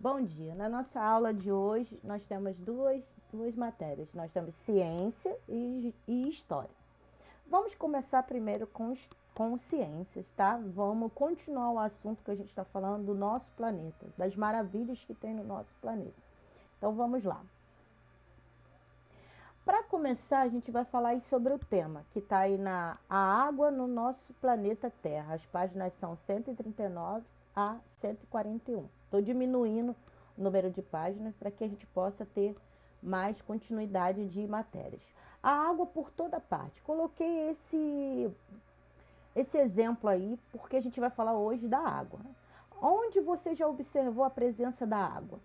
Bom dia. Na nossa aula de hoje, nós temos duas matérias. Nós temos ciência e história. Vamos começar primeiro com ciências, tá? Vamos continuar o assunto que a gente está falando do nosso planeta, das maravilhas que tem no nosso planeta. Então, vamos lá. Para começar, a gente vai falar aí sobre o tema, que está aí a água no nosso planeta Terra. As páginas são 139 a 141. Estou diminuindo o número de páginas para que a gente possa ter mais continuidade de matérias. A água por toda parte. Coloquei esse exemplo aí porque a gente vai falar hoje da água. Onde você já observou a presença da água?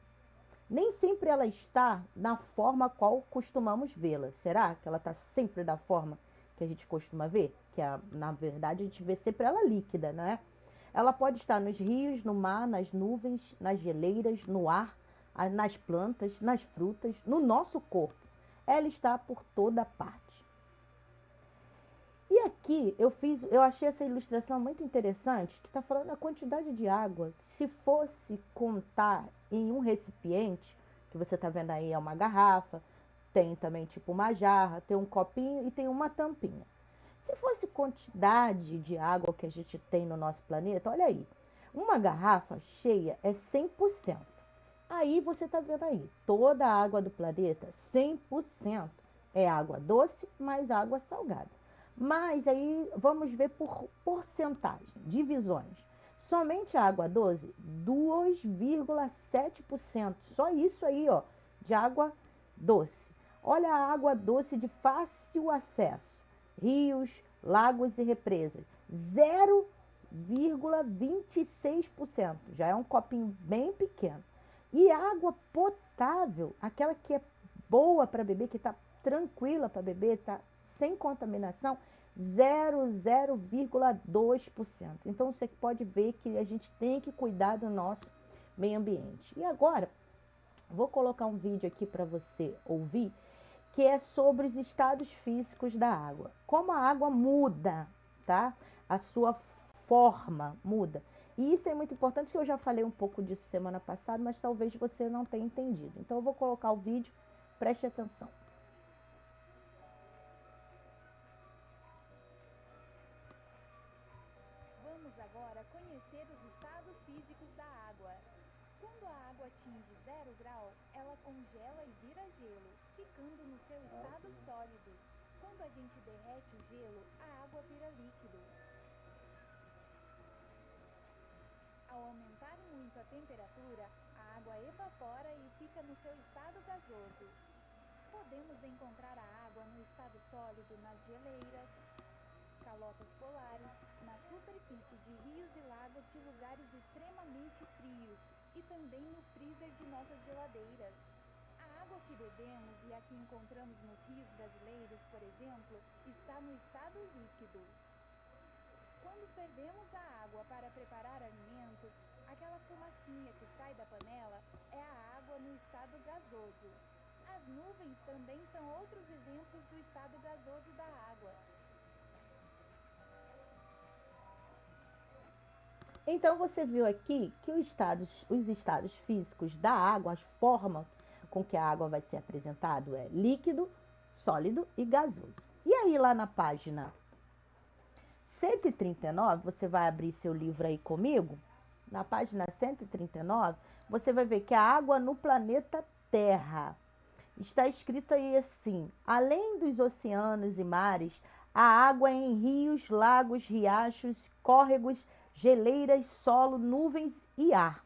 Nem sempre ela está na forma qual costumamos vê-la. Será que ela está sempre da forma que a gente costuma ver? Que na verdade a gente vê sempre ela líquida, não é? Ela pode estar nos rios, no mar, nas nuvens, nas geleiras, no ar, nas plantas, nas frutas, no nosso corpo. Ela está por toda parte. E aqui eu achei essa ilustração muito interessante, que está falando da quantidade de água. Se fosse contar em um recipiente, que você está vendo aí é uma garrafa, tem também tipo uma jarra, tem um copinho e tem uma tampinha. Se fosse quantidade de água que a gente tem no nosso planeta, olha aí, uma garrafa cheia é 100%. Aí você está vendo aí, toda a água do planeta, 100% é água doce mais água salgada. Mas aí vamos ver por porcentagem, divisões. Somente a água doce, 2,7%. Só isso aí, ó, de água doce. Olha a água doce de fácil acesso. Rios, lagos e represas, 0,26%. Já é um copinho bem pequeno. E água potável, aquela que é boa para beber, que está tranquila para beber, está sem contaminação, 0,2%. Então você pode ver que a gente tem que cuidar do nosso meio ambiente. E agora, vou colocar um vídeo aqui para você ouvir, que é sobre os estados físicos da água. Como a água muda, tá? A sua forma muda. E isso é muito importante, que eu já falei um pouco disso semana passada, mas talvez você não tenha entendido. Então eu vou colocar o vídeo, preste atenção. Vamos agora conhecer os estados físicos da água. Quando a água atinge 0 grau, ela congela e vira gelo, ficando no seu estado sólido. Quando a gente derrete o gelo, a água vira líquido. Ao aumentar muito a temperatura, a água evapora e fica no seu estado gasoso. Podemos encontrar a água no estado sólido nas geleiras, calotas polares, na superfície de rios e lagos de lugares extremamente frios e também no freezer de nossas geladeiras. A água que bebemos e a que encontramos nos rios brasileiros, por exemplo, está no estado líquido. Quando fervemos a água para preparar alimentos, aquela fumacinha que sai da panela é a água no estado gasoso. As nuvens também são outros exemplos do estado gasoso da água. Então você viu aqui que os estados físicos da água, as formas com que a água vai ser apresentada é líquido, sólido e gasoso. E aí lá na página 139, você vai abrir seu livro aí comigo, na página 139, você vai ver que a água no planeta Terra está escrito aí assim: além dos oceanos e mares, a água em rios, lagos, riachos, córregos, geleiras, solo, nuvens e ar.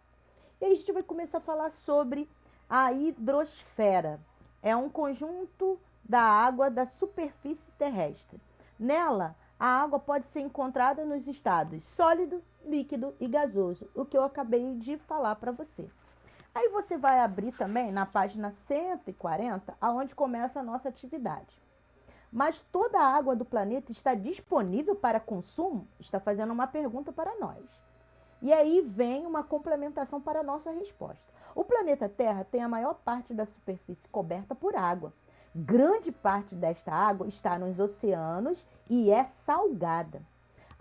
E aí a gente vai começar a falar sobre a hidrosfera. É um conjunto da água da superfície terrestre. Nela, a água pode ser encontrada nos estados sólido, líquido e gasoso, o que eu acabei de falar para você. Aí você vai abrir também na página 140, aonde começa a nossa atividade. Mas toda a água do planeta está disponível para consumo? Está fazendo uma pergunta para nós. E aí vem uma complementação para a nossa resposta. O planeta Terra tem a maior parte da superfície coberta por água. Grande parte desta água está nos oceanos e é salgada.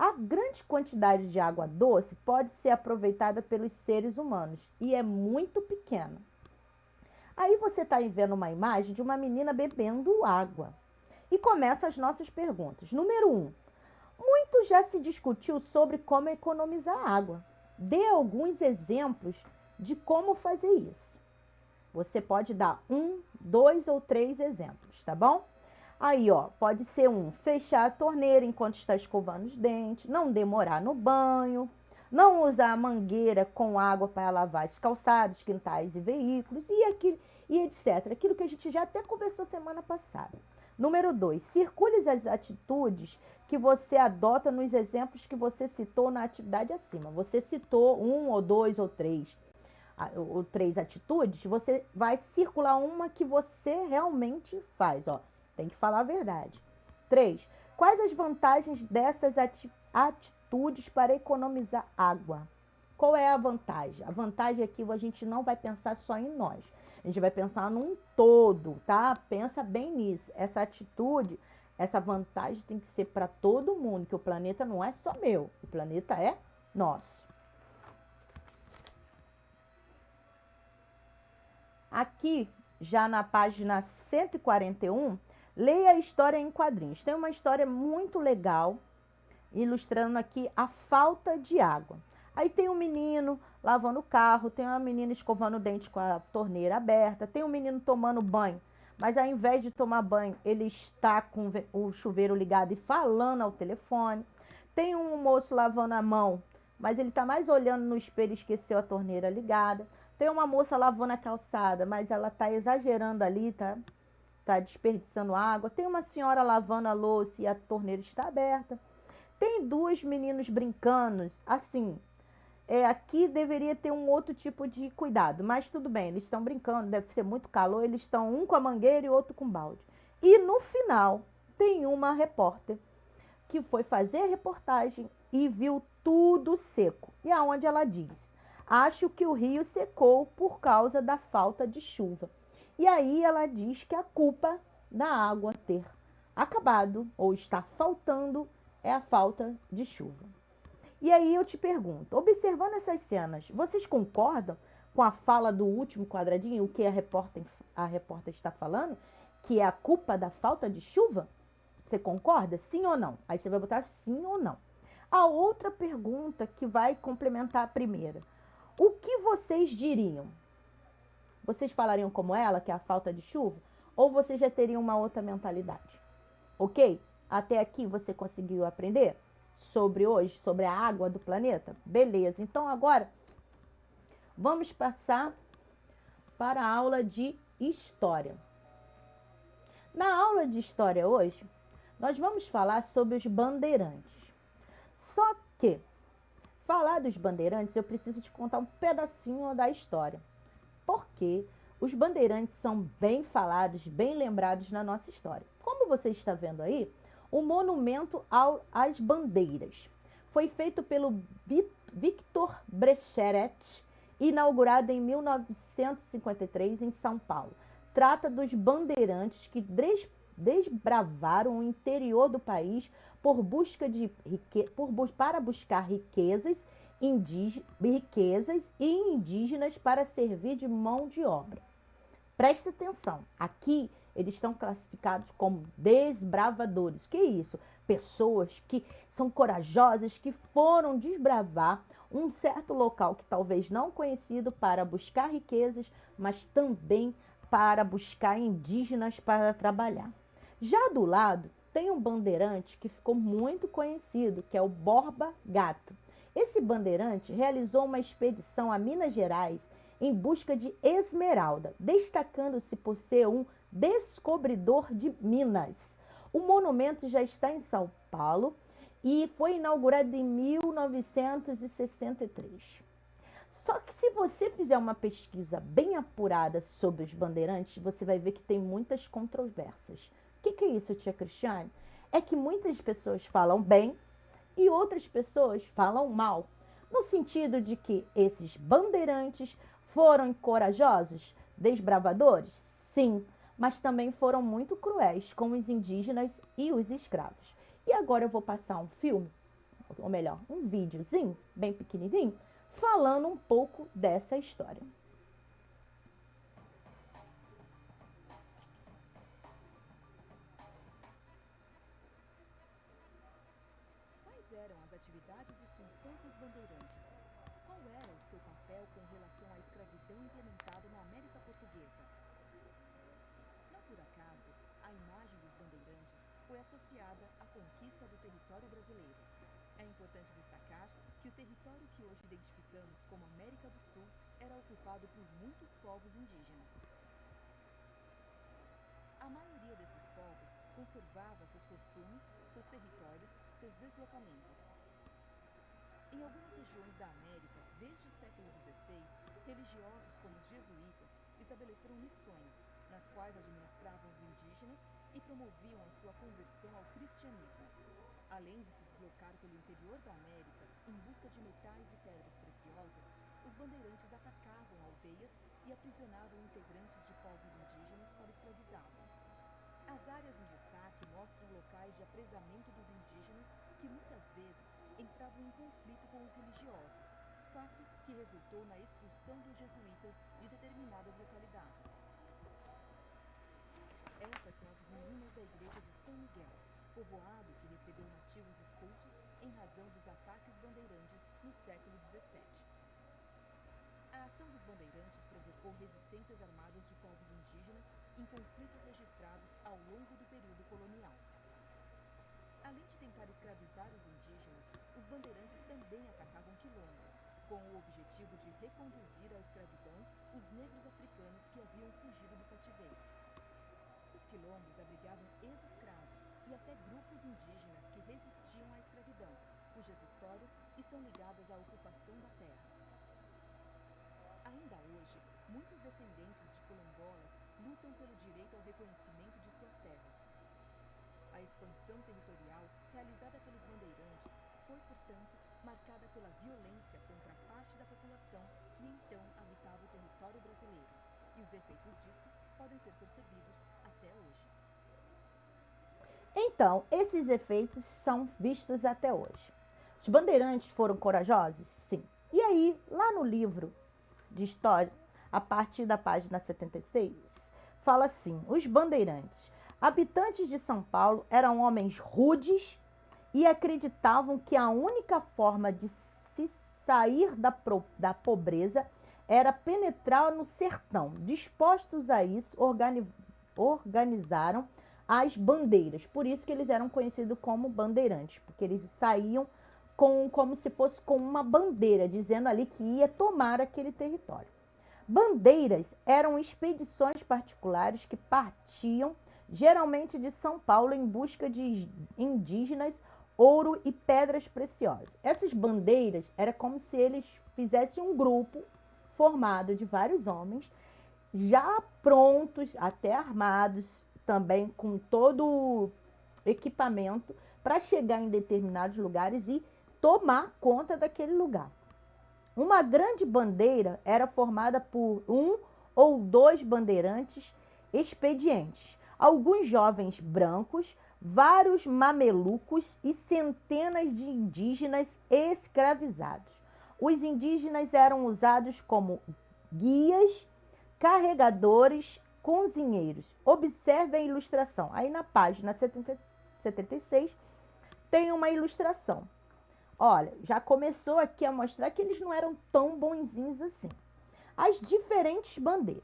A grande quantidade de água doce pode ser aproveitada pelos seres humanos e é muito pequena. Aí você está vendo uma imagem de uma menina bebendo água. E começam as nossas perguntas. Número 1. Muito já se discutiu sobre como economizar água. Dê alguns exemplos de como fazer isso. Você pode dar 1, 2 ou 3 exemplos, tá bom? Aí, ó, pode ser fechar a torneira enquanto está escovando os dentes, não demorar no banho, não usar a mangueira com água para lavar as calçadas, quintais e veículos, e etc. Aquilo que a gente já até conversou semana passada. Número 2, circule as atitudes que você adota nos exemplos que você citou na atividade acima. Você citou 1 ou 2 ou 3 atitudes, você vai circular uma que você realmente faz, ó. Tem que falar a verdade. 3. Quais as vantagens dessas atitudes para economizar água? Qual é a vantagem? A vantagem é que a gente não vai pensar só em nós. A gente vai pensar num todo, tá? Pensa bem nisso. Essa atitude, essa vantagem tem que ser para todo mundo, que o planeta não é só meu. O planeta é nosso. Aqui, já na página 141, leia a história em quadrinhos. Tem uma história muito legal, ilustrando aqui a falta de água. Aí tem um menino lavando o carro, tem uma menina escovando o dente com a torneira aberta, tem um menino tomando banho, mas ao invés de tomar banho, ele está com o chuveiro ligado e falando ao telefone. Tem um moço lavando a mão, mas ele está mais olhando no espelho e esqueceu a torneira ligada. Tem uma moça lavando a calçada, mas ela está exagerando ali, tá desperdiçando água. Tem uma senhora lavando a louça e a torneira está aberta. Tem 2 meninos brincando, assim, aqui deveria ter um outro tipo de cuidado, mas tudo bem, eles estão brincando, deve ser muito calor, eles estão um com a mangueira e outro com balde. E no final, tem uma repórter que foi fazer a reportagem e viu tudo seco. E aonde ela diz: acho que o rio secou por causa da falta de chuva. E aí ela diz que a culpa da água ter acabado ou estar faltando é a falta de chuva. E aí eu te pergunto, observando essas cenas, vocês concordam com a fala do último quadradinho, o que a repórter está falando, que é a culpa da falta de chuva? Você concorda? Sim ou não? Aí você vai botar sim ou não. A outra pergunta que vai complementar a primeira: o que vocês diriam? Vocês falariam como ela, que é a falta de chuva? Ou vocês já teriam uma outra mentalidade? Ok? Até aqui você conseguiu aprender sobre hoje, sobre a água do planeta? Beleza, então agora vamos passar para a aula de história. Na aula de história hoje, nós vamos falar sobre os bandeirantes. Só que, falar dos bandeirantes, eu preciso te contar um pedacinho da história. Porque os bandeirantes são bem falados, bem lembrados na nossa história. Como você está vendo aí, o monumento às bandeiras foi feito pelo Victor Brecheret, inaugurado em 1953 em São Paulo. Trata dos bandeirantes que desbravaram o interior do país para buscar riquezas e indígenas para servir de mão de obra. Presta atenção, aqui eles estão classificados como desbravadores. Que isso? Pessoas que são corajosas, que foram desbravar um certo local que talvez não conhecido para buscar riquezas, mas também para buscar indígenas para trabalhar. Já do lado, tem um bandeirante que ficou muito conhecido, que é o Borba Gato. Esse bandeirante realizou uma expedição a Minas Gerais em busca de esmeralda, destacando-se por ser um descobridor de Minas. O monumento já está em São Paulo e foi inaugurado em 1963. Só que se você fizer uma pesquisa bem apurada sobre os bandeirantes, você vai ver que tem muitas controvérsias. O que é isso, tia Cristiane? É que muitas pessoas falam bem e outras pessoas falam mal, no sentido de que esses bandeirantes foram corajosos, desbravadores? Sim, mas também foram muito cruéis com os indígenas e os escravos. E agora eu vou passar um filme, ou melhor, um videozinho bem pequenininho, falando um pouco dessa história. Quais eram as atividades e funções dos bandeirantes? Qual era o seu papel com relação à escravidão implementada na América Portuguesa? Não por acaso, a imagem dos bandeirantes foi associada à conquista do território brasileiro. É importante destacar que o território que hoje identificamos como América do Sul era ocupado por muitos povos indígenas. A maioria desses povos conservava seus costumes, seus territórios, seus deslocamentos. Em algumas regiões da América, desde o século XVI, religiosos como os jesuítas estabeleceram missões, nas quais administravam os indígenas e promoviam a sua conversão ao cristianismo. Além de se deslocar pelo interior da América em busca de metais e pedras preciosas, os bandeirantes atacavam aldeias e aprisionavam integrantes de povos indígenas para escravizá-los. As áreas em destaque mostram locais de apresamento dos indígenas que muitas vezes entravam em conflito com os religiosos, fato que resultou na expulsão dos jesuítas de determinadas localidades. Essas são as ruínas da igreja de São Miguel, povoado que recebeu nativos expulsos em razão dos ataques bandeirantes no século XVII. A ação dos bandeirantes provocou resistências armadas de povos indígenas em conflitos registrados ao longo do período colonial. Além de tentar escravizar os indígenas, os bandeirantes também atacavam quilombos, com o objetivo de reconduzir à escravidão os negros africanos que haviam fugido do cativeiro. Os quilombos abrigavam ex-escravos e até grupos indígenas que resistiam à escravidão, cujas histórias estão ligadas à ocupação da terra. Ainda hoje, muitos descendentes de quilombolas lutam pelo direito ao reconhecimento de suas terras. A expansão territorial realizada pelos bandeirantes foi, portanto, marcada pela violência contra parte da população que então habitava o território brasileiro, e os efeitos disso podem ser percebidos até hoje. Então, esses efeitos são vistos até hoje. Os bandeirantes foram corajosos? Sim. E aí, lá no livro de história, a partir da página 76, fala assim: os bandeirantes, habitantes de São Paulo, eram homens rudes e acreditavam que a única forma de se sair da pobreza era penetrar no sertão. Dispostos a isso, organizaram as bandeiras. Por isso que eles eram conhecidos como bandeirantes, porque eles saíam como se fosse com uma bandeira, dizendo ali que ia tomar aquele território. Bandeiras eram expedições particulares que partiam geralmente de São Paulo em busca de indígenas, ouro e pedras preciosas. Essas bandeiras era como se eles fizessem um grupo formado de vários homens, já prontos, até armados, também com todo o equipamento para chegar em determinados lugares e tomar conta daquele lugar. Uma grande bandeira era formada por um ou dois bandeirantes expedientes, alguns jovens brancos, vários mamelucos e centenas de indígenas escravizados. Os indígenas eram usados como guias, carregadores, cozinheiros. Observe a ilustração. Aí na página 76 tem uma ilustração. Olha, já começou aqui a mostrar que eles não eram tão bonzinhos assim. As diferentes bandeiras.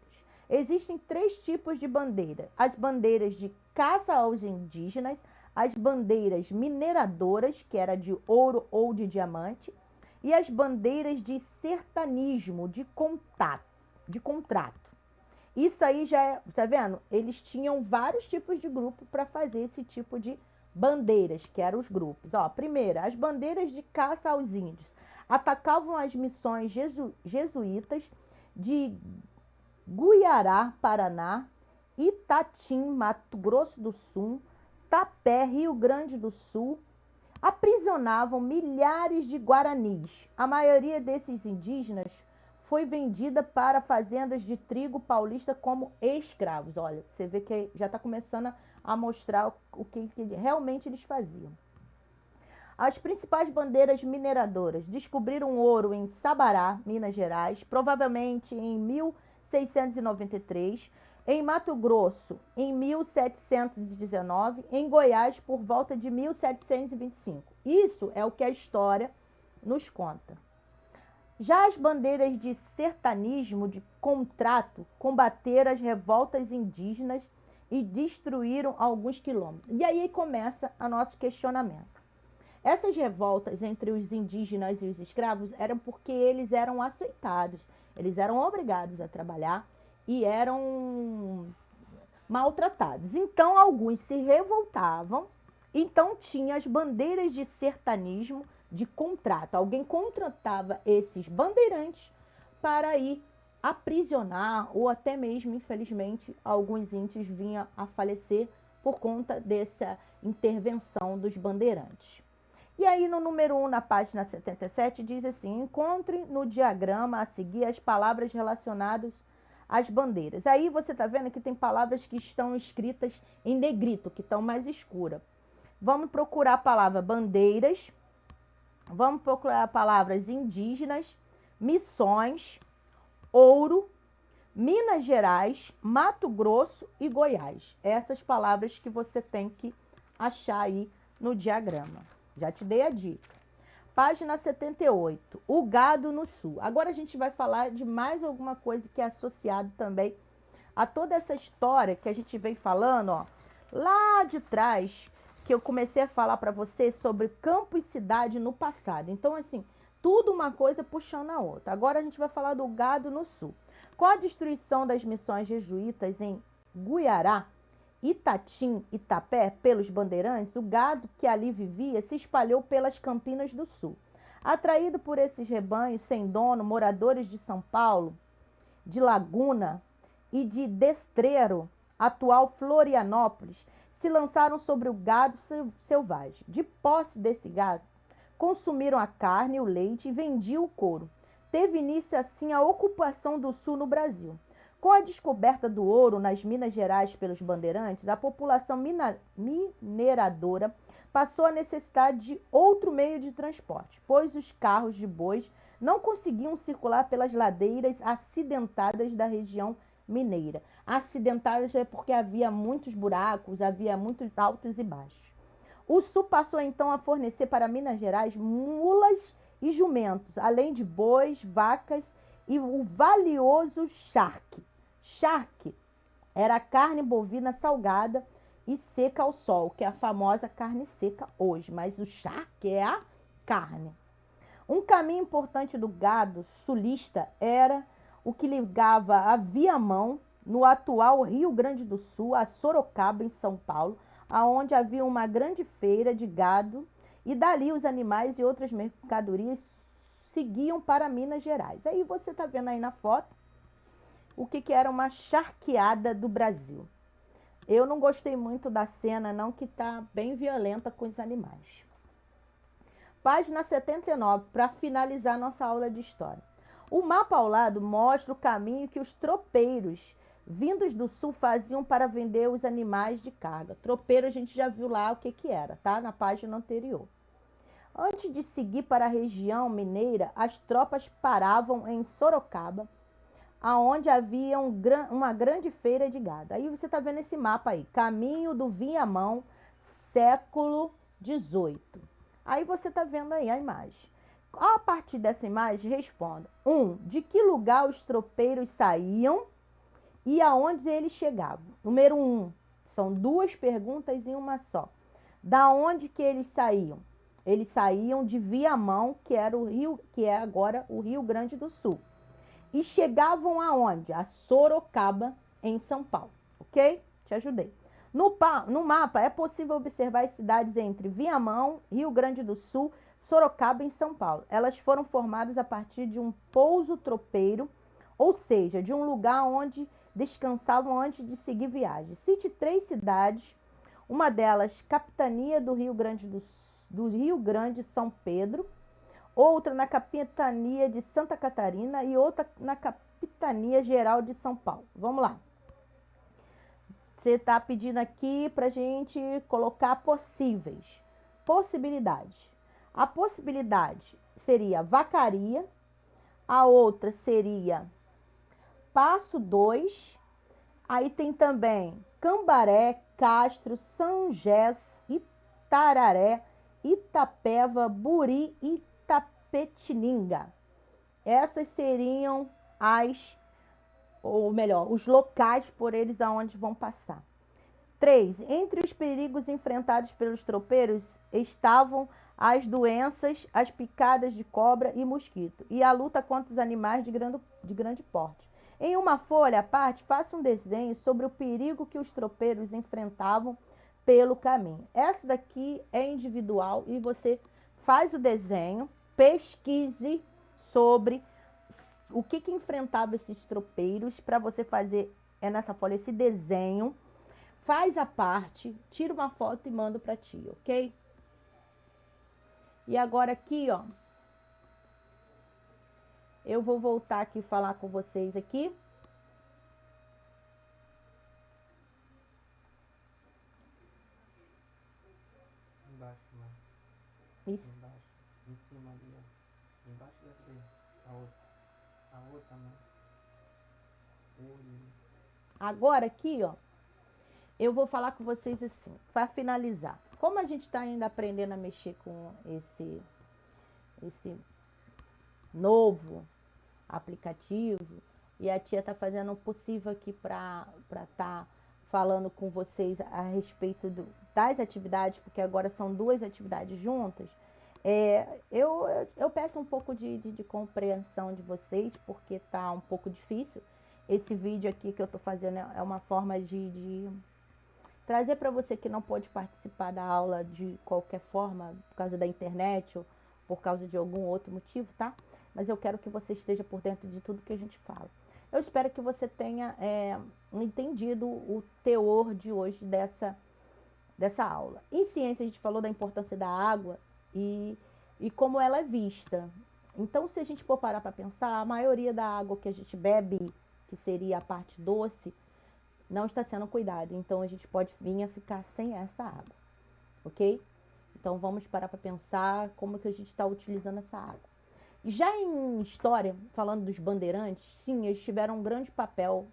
Existem 3 tipos de bandeira: as bandeiras de caça aos indígenas, as bandeiras mineradoras, que era de ouro ou de diamante, e as bandeiras de sertanismo, de contrato. Isso aí já é, tá vendo? Eles tinham vários tipos de grupo para fazer esse tipo de bandeiras, que eram os grupos. Ó, primeira, as bandeiras de caça aos índios. Atacavam as missões jesuítas de Guiará, Paraná, Itatim, Mato Grosso do Sul, Tapé, Rio Grande do Sul. Aprisionavam milhares de guaranis. A maioria desses indígenas foi vendida para fazendas de trigo paulista como escravos. Olha, você vê que já está começando a mostrar o que realmente eles faziam. As principais bandeiras mineradoras descobriram ouro em Sabará, Minas Gerais, provavelmente em 1693, em Mato Grosso em 1719, em Goiás por volta de 1725. Isso é o que a história nos conta. Já as bandeiras de sertanismo de contrato combateram as revoltas indígenas e destruíram alguns quilômetros. E aí começa o nosso questionamento. Essas revoltas entre os indígenas e os escravos eram porque eles eram açoitados, eles eram obrigados a trabalhar e eram maltratados. Então, alguns se revoltavam, então tinha as bandeiras de sertanismo de contrato. Alguém contratava esses bandeirantes para ir aprisionar ou até mesmo, infelizmente, alguns índios vinham a falecer por conta dessa intervenção dos bandeirantes. E aí no número 1, na página 77, diz assim: encontre no diagrama a seguir as palavras relacionadas às bandeiras. Aí você está vendo que tem palavras que estão escritas em negrito, que estão mais escuras. Vamos procurar a palavra bandeiras, vamos procurar palavras indígenas, missões, ouro, Minas Gerais, Mato Grosso e Goiás. Essas palavras que você tem que achar aí no diagrama. Já te dei a dica. Página 78, o gado no sul. Agora a gente vai falar de mais alguma coisa que é associado também a toda essa história que a gente vem falando, ó, lá de trás, que eu comecei a falar para você sobre campo e cidade no passado. Então, assim, tudo uma coisa puxando a outra. Agora a gente vai falar do gado no sul. Com a destruição das missões jesuítas em Guiará, Itatim, Itapé, pelos bandeirantes, o gado que ali vivia se espalhou pelas Campinas do Sul. Atraído por esses rebanhos sem dono, moradores de São Paulo, de Laguna e de Destreiro, atual Florianópolis, se lançaram sobre o gado selvagem. De posse desse gado, consumiram a carne, o leite e vendiam o couro. Teve início assim a ocupação do Sul no Brasil. Com a descoberta do ouro nas Minas Gerais pelos bandeirantes, a população mineradora passou a necessidade de outro meio de transporte, pois os carros de bois não conseguiam circular pelas ladeiras acidentadas da região mineira. Acidentadas é porque havia muitos buracos, havia muitos altos e baixos. O Sul passou então a fornecer para Minas Gerais mulas e jumentos, além de bois, vacas e o valioso charque. Charque era a carne bovina salgada e seca ao sol, que é a famosa carne seca hoje, mas o charque é a carne. Um caminho importante do gado sulista era o que ligava a Viamão, no atual Rio Grande do Sul, a Sorocaba, em São Paulo, aonde havia uma grande feira de gado e dali os animais e outras mercadorias seguiam para Minas Gerais. Aí você está vendo aí na foto o que era uma charqueada do Brasil. Eu não gostei muito da cena não, que está bem violenta com os animais. Página 79, para finalizar nossa aula de história. O mapa ao lado mostra o caminho que os tropeiros vindos do sul faziam para vender os animais de carga. Tropeiro a gente já viu lá o que era, tá? Na página anterior. Antes de seguir para a região mineira, as tropas paravam em Sorocaba, aonde havia uma grande feira de gado. Aí você está vendo esse mapa aí, Caminho do Viamão, século XVIII. Aí você está vendo aí a imagem. A partir dessa imagem, responda. 1. De que lugar os tropeiros saíam e aonde eles chegavam? Número 1. São duas perguntas em uma só. Da onde que eles saíam? Eles saíam de Viamão, que era o Rio, que é agora o Rio Grande do Sul. E chegavam aonde? A Sorocaba, em São Paulo. Ok? Te ajudei. No mapa é possível observar as cidades entre Viamão, Rio Grande do Sul, Sorocaba e São Paulo. Elas foram formadas a partir de um pouso tropeiro, ou seja, de um lugar onde descansavam antes de seguir viagem. Cite 3 cidades, uma delas Capitania do Rio Grande São Pedro, outra na Capitania de Santa Catarina e outra na Capitania Geral de São Paulo. Vamos lá. Você está pedindo aqui para a gente colocar possíveis, possibilidades. A possibilidade seria Vacaria, a outra seria Passo 2, aí tem também Cambaré, Castro, São Gés, Itararé, Itapeva, Buri e Itapetininga. Essas seriam os locais por eles aonde vão passar. 3. Entre os perigos enfrentados pelos tropeiros estavam as doenças, as picadas de cobra e mosquito, e a luta contra os animais de grande porte. Em uma folha à parte, faça um desenho sobre o perigo que os tropeiros enfrentavam pelo caminho. Essa daqui é individual e você faz o desenho, pesquise sobre o que enfrentava esses tropeiros para você fazer nessa folha esse desenho, faz a parte, tira uma foto e manda para ti, ok? E agora aqui, ó, eu vou voltar aqui falar com vocês aqui. Embaixo, lá. Isso. Embaixo. Em cima ali, ó. Embaixo dessa daí. A outra. A outra, mano. Agora aqui, ó, eu vou falar com vocês assim, para finalizar. Como a gente está ainda aprendendo a mexer com esse novo aplicativo, e a tia está fazendo o possível aqui para estar falando com vocês a respeito das atividades, porque agora são 2 atividades juntas, eu peço um pouco de compreensão de vocês, porque está um pouco difícil. Esse vídeo aqui que eu estou fazendo é uma forma de trazer para você que não pode participar da aula de qualquer forma, por causa da internet ou por causa de algum outro motivo, tá? Mas eu quero que você esteja por dentro de tudo que a gente fala. Eu espero que você tenha entendido o teor de hoje dessa aula. Em ciência, a gente falou da importância da água e como ela é vista. Então, se a gente for parar para pensar, a maioria da água que a gente bebe, que seria a parte doce, não está sendo cuidado. Então, a gente pode vir a ficar sem essa água, ok? Então, vamos parar para pensar como que a gente está utilizando essa água. Já em história, falando dos bandeirantes, sim, eles tiveram um grande papel,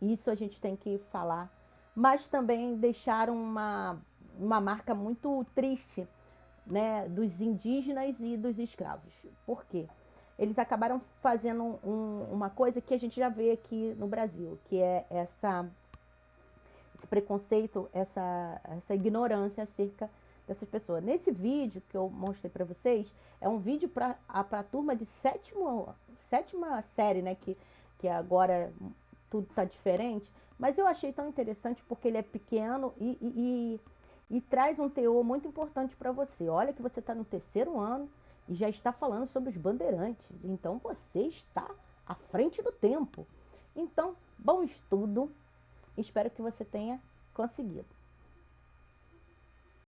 isso a gente tem que falar, mas também deixaram uma marca muito triste, né, dos indígenas e dos escravos. Por quê? Eles acabaram fazendo uma coisa que a gente já vê aqui no Brasil, que é esse preconceito, essa ignorância acerca dessas pessoas. Nesse vídeo que eu mostrei para vocês, é um vídeo para a turma de sétima série, né, que agora tudo está diferente, mas eu achei tão interessante porque ele é pequeno e traz um teor muito importante para você. Olha que você está no 3º ano e já está falando sobre os bandeirantes, então você está à frente do tempo. Então, bom estudo, espero que você tenha conseguido.